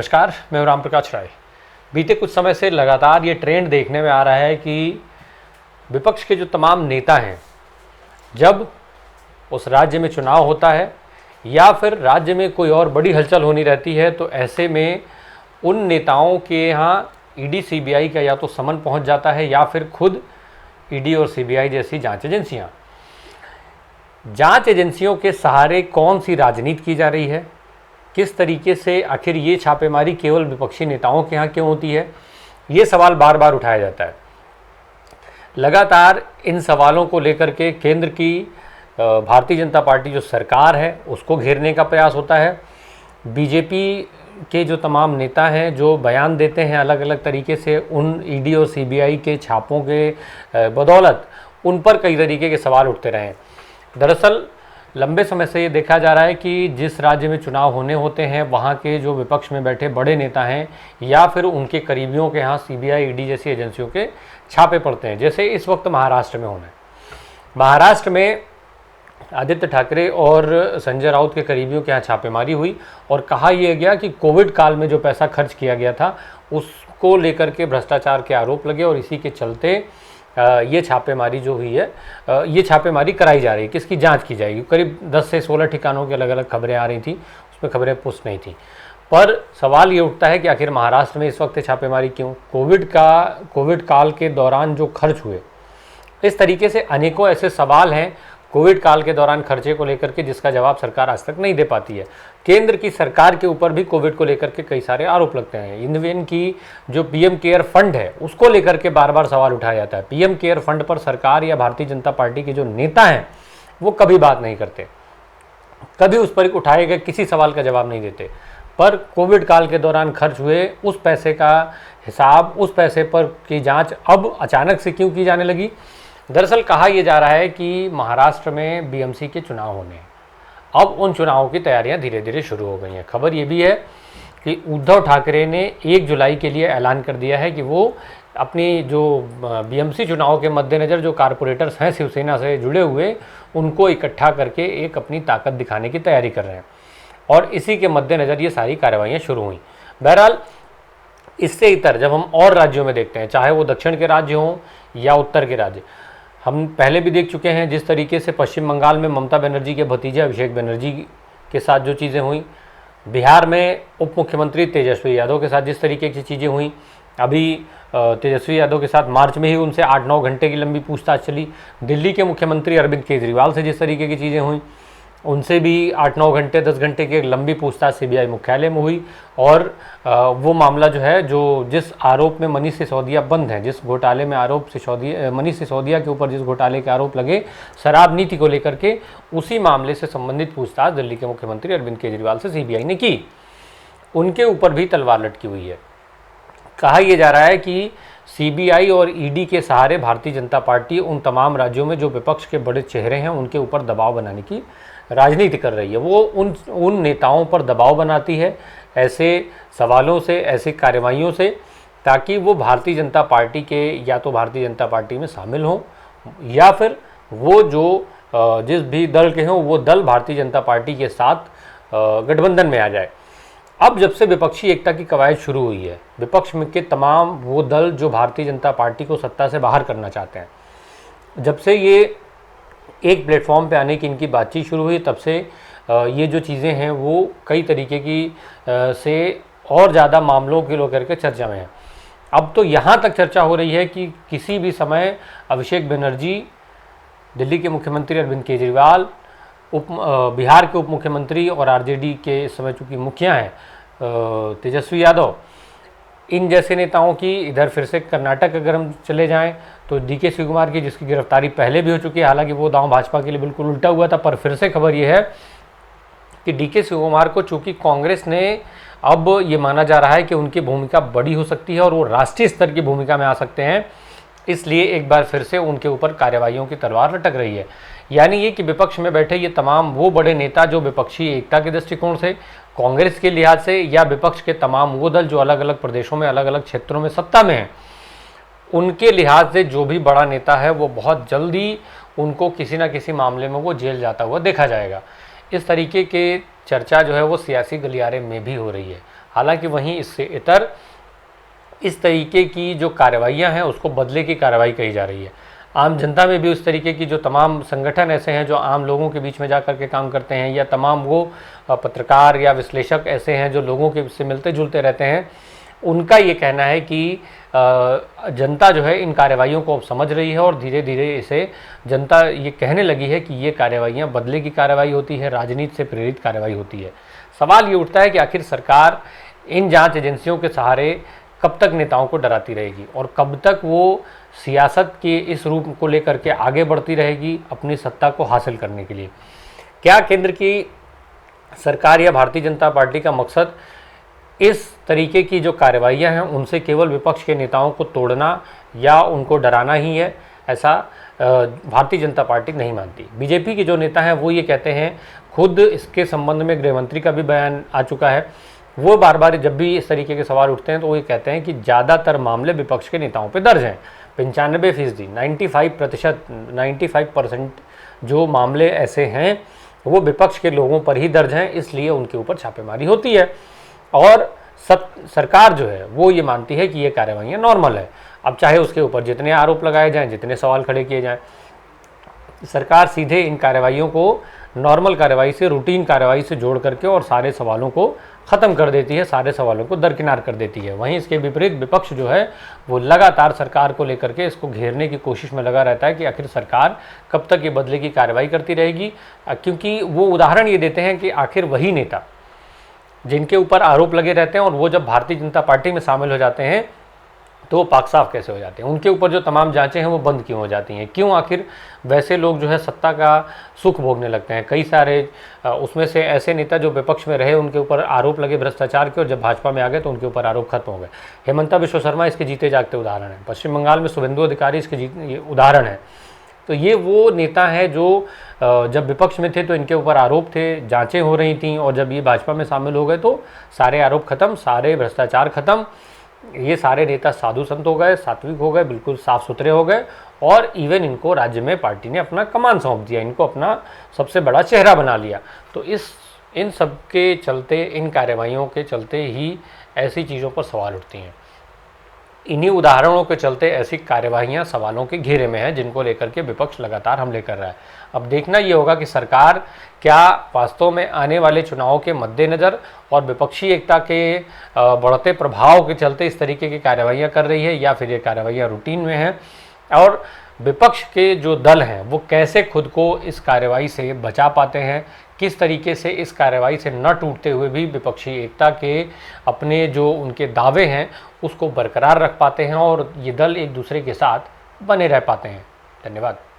नमस्कार, मैं हूं राम प्रकाश राय। बीते कुछ समय से लगातार ये ट्रेंड देखने में आ रहा है कि विपक्ष के जो तमाम नेता हैं, जब उस राज्य में चुनाव होता है या फिर राज्य में कोई और बड़ी हलचल होनी रहती है, तो ऐसे में उन नेताओं के यहाँ ईडी सीबीआई का या तो समन पहुंच जाता है या फिर खुद ईडी और सीबीआई जैसी जांच एजेंसियों के सहारे कौन सी राजनीति की जा रही है, किस तरीके से आखिर ये छापेमारी केवल विपक्षी नेताओं के यहाँ क्यों होती है, ये सवाल बार बार उठाया जाता है। लगातार इन सवालों को लेकर के केंद्र की भारतीय जनता पार्टी जो सरकार है उसको घेरने का प्रयास होता है। बीजेपी के जो तमाम नेता हैं जो बयान देते हैं अलग अलग तरीके से, उन ईडी और सीबीआई के छापों के बदौलत उन पर कई तरीके के सवाल उठते रहे। दरअसल लंबे समय से ये देखा जा रहा है कि जिस राज्य में चुनाव होने होते हैं वहाँ के जो विपक्ष में बैठे बड़े नेता हैं या फिर उनके करीबियों के यहाँ सीबीआई ईडी जैसी एजेंसियों के छापे पड़ते हैं। जैसे इस वक्त महाराष्ट्र में होना है। महाराष्ट्र में आदित्य ठाकरे और संजय राउत के करीबियों के यहाँ छापेमारी हुई और कहा यह गया कि कोविड काल में जो पैसा खर्च किया गया था उसको लेकर के भ्रष्टाचार के आरोप लगे और इसी के चलते ये छापेमारी जो हुई है, ये छापेमारी कराई जा रही है, किसकी जांच की जाएगी। करीब 10 से 16 ठिकानों की अलग अलग खबरें आ रही थी, उसमें खबरें पुष्ट नहीं थी। पर सवाल ये उठता है कि आखिर महाराष्ट्र में इस वक्त छापेमारी क्यों? कोविड काल के दौरान जो खर्च हुए, इस तरीके से अनेकों ऐसे सवाल हैं कोविड काल के दौरान खर्चे को लेकर के जिसका जवाब सरकार आज तक नहीं दे पाती है। केंद्र की सरकार के ऊपर भी कोविड को लेकर के कई सारे आरोप लगते हैं। इंडियन की जो पीएम केयर फंड है उसको लेकर के बार बार सवाल उठाया जाता है। पीएम केयर फंड पर सरकार या भारतीय जनता पार्टी के जो नेता हैं वो कभी बात नहीं करते, कभी उस पर उठाए गए किसी सवाल का जवाब नहीं देते। पर कोविड काल के दौरान खर्च हुए उस पैसे का हिसाब, उस पैसे पर की जाँच अब अचानक से क्यों की जाने लगी? दरअसल कहा यह जा रहा है कि महाराष्ट्र में बीएमसी के चुनाव होने हैं। अब उन चुनावों की तैयारियां धीरे धीरे शुरू हो गई हैं। खबर यह भी है कि उद्धव ठाकरे ने 1 जुलाई के लिए ऐलान कर दिया है कि वो अपनी जो बीएमसी चुनाव के मद्देनज़र जो कारपोरेटर्स हैं शिवसेना से जुड़े हुए, उनको इकट्ठा करके एक अपनी ताकत दिखाने की तैयारी कर रहे हैं और इसी के मद्देनज़र ये सारी कार्रवाइयाँ शुरू हुई। बहरहाल इससे इतर जब हम और राज्यों में देखते हैं, चाहे वो दक्षिण के राज्य हों या उत्तर के राज्य, हम पहले भी देख चुके हैं जिस तरीके से पश्चिम बंगाल में ममता बनर्जी के भतीजे अभिषेक बनर्जी के साथ जो चीज़ें हुई, बिहार में उप मुख्यमंत्री तेजस्वी यादव के साथ जिस तरीके की चीज़ें हुई, अभी तेजस्वी यादव के साथ मार्च में ही उनसे 8-9 घंटे की लंबी पूछताछ चली। दिल्ली के मुख्यमंत्री अरविंद केजरीवाल से जिस तरीके की चीज़ें हुई, उनसे भी 8-9 घंटे 10 घंटे की एक लंबी पूछताछ सीबीआई मुख्यालय में हुई। और वो मामला जो है, जो जिस आरोप में मनीष सिसोदिया बंद हैं, जिस घोटाले में मनीष सिसोदिया के ऊपर जिस घोटाले के आरोप लगे शराब नीति को लेकर के, उसी मामले से संबंधित पूछताछ दिल्ली के मुख्यमंत्री अरविंद केजरीवाल से सीबीआई ने की। उनके ऊपर भी तलवार लटकी हुई है। कहा यह जा रहा है कि सीबीआई और ईडी के सहारे भारतीय जनता पार्टी उन तमाम राज्यों में जो विपक्ष के बड़े चेहरे हैं उनके ऊपर दबाव बनाने की राजनीति कर रही है। वो उन नेताओं पर दबाव बनाती है ऐसे सवालों से, ऐसी कार्रवाइयों से, ताकि वो भारतीय जनता पार्टी के या तो भारतीय जनता पार्टी में शामिल हों या फिर वो जो जिस भी दल के हों वो दल भारतीय जनता पार्टी के साथ गठबंधन में आ जाए। अब जब से विपक्षी एकता की कवायद शुरू हुई है, विपक्ष में के तमाम वो दल जो भारतीय जनता पार्टी को सत्ता से बाहर करना चाहते हैं, जब से ये एक प्लेटफॉर्म पे आने की इनकी बातचीत शुरू हुई, तब से ये जो चीज़ें हैं वो कई तरीके की से और ज़्यादा मामलों के लेकर के चर्चा में है। अब तो यहाँ तक चर्चा हो रही है कि किसी भी समय अभिषेक बनर्जी, दिल्ली के मुख्यमंत्री अरविंद केजरीवाल, बिहार के उप मुख्यमंत्री और आरजेडी के इस समय चूँकि मुखिया हैं तेजस्वी यादव, इन जैसे नेताओं की, इधर फिर से कर्नाटक अगर हम चले जाएं तो डीके शिवकुमार की, जिसकी गिरफ्तारी पहले भी हो चुकी है, हालांकि वो दांव भाजपा के लिए बिल्कुल उल्टा हुआ था, पर फिर से खबर ये है कि डीके शिवकुमार को चूँकि कांग्रेस ने, अब ये माना जा रहा है कि उनकी भूमिका बड़ी हो सकती है और वो राष्ट्रीय स्तर की भूमिका में आ सकते हैं, इसलिए एक बार फिर से उनके ऊपर कार्रवाइयों की तलवार लटक रही है। यानी ये कि विपक्ष में बैठे ये तमाम वो बड़े नेता जो विपक्षी एकता के दृष्टिकोण से, कांग्रेस के लिहाज से, या विपक्ष के तमाम वो दल जो अलग अलग प्रदेशों में, अलग अलग क्षेत्रों में सत्ता में हैं, उनके लिहाज से जो भी बड़ा नेता है वो बहुत जल्दी उनको किसी ना किसी मामले में वो जेल जाता हुआ देखा जाएगा। इस तरीके के चर्चा जो है वो सियासी गलियारे में भी हो रही है। हालांकि वहीं इससे इतर इस तरीके की जो कार्रवाइयाँ हैं उसको बदले की कार्रवाई कही जा रही है। आम जनता में भी उस तरीके की जो तमाम संगठन ऐसे हैं जो आम लोगों के बीच में जा कर के काम करते हैं, या तमाम वो पत्रकार या विश्लेषक ऐसे हैं जो लोगों के से मिलते जुलते रहते हैं, उनका ये कहना है कि जनता जो है इन कार्रवाइयों को अब समझ रही है और धीरे धीरे इसे जनता ये कहने लगी है कि ये कार्रवाइयाँ बदले की कार्रवाई होती है, राजनीति से प्रेरित कार्रवाई होती है। सवाल ये उठता है कि आखिर सरकार इन जांच एजेंसियों के सहारे कब तक नेताओं को डराती रहेगी और कब तक वो सियासत के इस रूप को लेकर के आगे बढ़ती रहेगी अपनी सत्ता को हासिल करने के लिए। क्या केंद्र की सरकार या भारतीय जनता पार्टी का मकसद इस तरीके की जो कार्रवाइयाँ हैं उनसे केवल विपक्ष के नेताओं को तोड़ना या उनको डराना ही है? ऐसा भारतीय जनता पार्टी नहीं मानती। बीजेपी के जो नेता हैं वो ये कहते हैं, खुद इसके संबंध में गृह मंत्री का भी बयान आ चुका है, वो बार बार जब भी इस तरीके के सवाल उठते हैं तो वो ये कहते हैं कि ज़्यादातर मामले विपक्ष के नेताओं पे दर्ज हैं। 95%, 95% जो मामले ऐसे हैं वो विपक्ष के लोगों पर ही दर्ज हैं, इसलिए उनके ऊपर छापेमारी होती है। और सरकार जो है वो ये मानती है कि ये कार्रवाइयाँ नॉर्मल है। अब चाहे उसके ऊपर जितने आरोप लगाए जाएँ, जितने सवाल खड़े किए जाएँ, सरकार सीधे इन कार्रवाइयों को नॉर्मल कार्रवाई से, रूटीन कार्रवाई से जोड़ करके और सारे सवालों को ख़त्म कर देती है, सारे सवालों को दरकिनार कर देती है। वहीं इसके विपरीत विपक्ष जो है वो लगातार सरकार को लेकर के इसको घेरने की कोशिश में लगा रहता है कि आखिर सरकार कब तक ये बदले की कार्रवाई करती रहेगी, क्योंकि वो उदाहरण ये देते हैं कि आखिर वही नेता जिनके ऊपर आरोप लगे रहते हैं और वो जब भारतीय जनता पार्टी में शामिल हो जाते हैं तो वो पाक साफ कैसे हो जाते हैं, उनके ऊपर जो तमाम जांचें हैं वो बंद क्यों हो जाती हैं, क्यों आखिर वैसे लोग जो है सत्ता का सुख भोगने लगते हैं। कई सारे उसमें से ऐसे नेता जो विपक्ष में रहे उनके ऊपर आरोप लगे भ्रष्टाचार के और जब भाजपा में आ गए तो उनके ऊपर आरोप खत्म हो गए। हेमंता बिश्व शर्मा इसके जीते जागते उदाहरण है, पश्चिम बंगाल में शुभेंदु अधिकारी इसके उदाहरण है। तो ये वो नेता हैं जो जब विपक्ष में थे तो इनके ऊपर आरोप थे, जांचें हो रही थीं, और जब ये भाजपा में शामिल हो गए तो सारे आरोप खत्म, सारे भ्रष्टाचार खत्म, ये सारे नेता साधु संत हो गए, सात्विक हो गए, बिल्कुल साफ सुथरे हो गए, और इवन इनको राज्य में पार्टी ने अपना कमान सौंप दिया, इनको अपना सबसे बड़ा चेहरा बना लिया। तो इन सब के चलते, इन कार्रवाइयों के चलते ही ऐसी चीज़ों पर सवाल उठती हैं। इन्हीं उदाहरणों के चलते ऐसी कार्यवाहियां सवालों के घेरे में हैं जिनको लेकर के विपक्ष लगातार हमले कर रहा है। अब देखना ये होगा कि सरकार क्या वास्तव में आने वाले चुनावों के मद्देनज़र और विपक्षी एकता के बढ़ते प्रभाव के चलते इस तरीके की कार्रवाइयां कर रही है, या फिर ये कार्रवाइयां रूटीन में हैं, और विपक्ष के जो दल हैं वो कैसे खुद को इस कार्रवाई से बचा पाते हैं, किस तरीके से इस कार्रवाई से न टूटते हुए भी विपक्षी एकता के अपने जो उनके दावे हैं उसको बरकरार रख पाते हैं और ये दल एक दूसरे के साथ बने रह पाते हैं। धन्यवाद।